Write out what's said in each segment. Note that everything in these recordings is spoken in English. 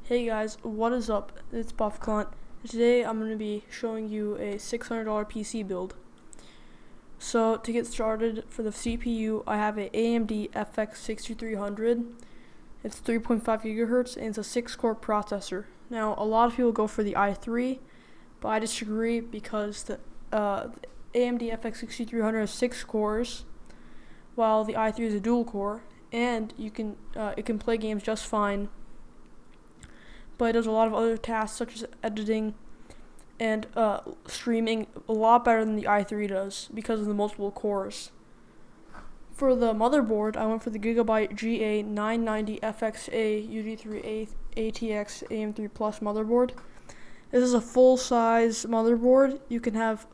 Hey guys, what is up? It's BuffClunt. Today I'm going to be showing you a $600 PC build. So to get started, for the CPU, I have a AMD FX 6300. It's 3.5 gigahertz and it's a 6-core processor. Now a lot of people go for the i3, but I disagree because the AMD FX 6300 has 6 cores, while the i3 is a dual core, and it can play games just fine. But it does a lot of other tasks such as editing and streaming a lot better than the i3 does because of the multiple cores. For the motherboard, I went for the Gigabyte GA990FXA UG3 ATX AM3 Plus motherboard. This is a full-size motherboard. You have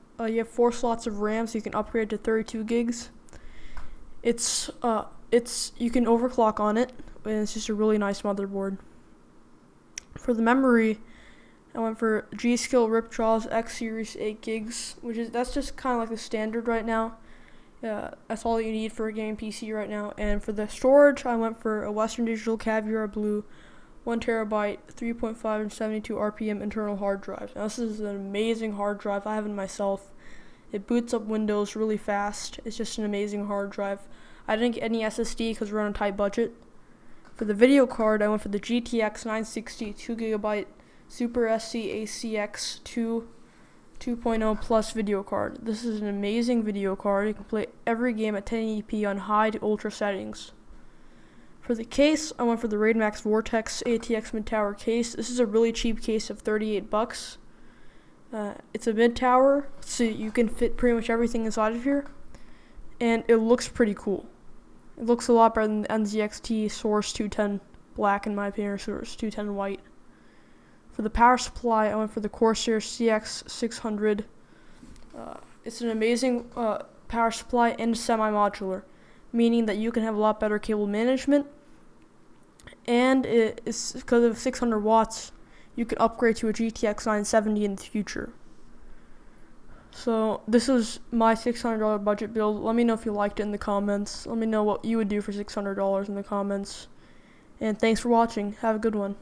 4 slots of RAM, so you can upgrade to 32 gigs. You can overclock on it, and it's just a really nice motherboard. For the memory, I went for G.Skill Ripjaws X Series 8 gigs, that's just kind of like the standard right now. That's all you need for a gaming PC right now. And for the storage, I went for a Western Digital Caviar Blue 1TB 3.5 and 72 RPM internal hard drive. Now this is an amazing hard drive. I have it myself. It boots up Windows really fast. It's just an amazing hard drive. I didn't get any SSD because we're on a tight budget. For the video card, I went for the GTX 960 2GB Super SC ACX 2.0 Plus video card. This is an amazing video card. You can play every game at 1080p on high to ultra settings. For the case, I went for the Raid Max Vortex ATX mid-tower case. This is a really cheap case of $38. It's a mid-tower, so you can fit pretty much everything inside of here, and it looks pretty cool. It looks a lot better than the NZXT Source 210 Black, in my opinion, or Source 210 White. For the power supply, I went for the Corsair CX600. It's an amazing power supply and semi-modular, meaning that you can have a lot better cable management, and it's because of 600 watts, you can upgrade to a GTX 970 in the future. So this is my $600 budget build. Let me know if you liked it in the comments. Let me know what you would do for $600 in the comments. And thanks for watching. Have a good one.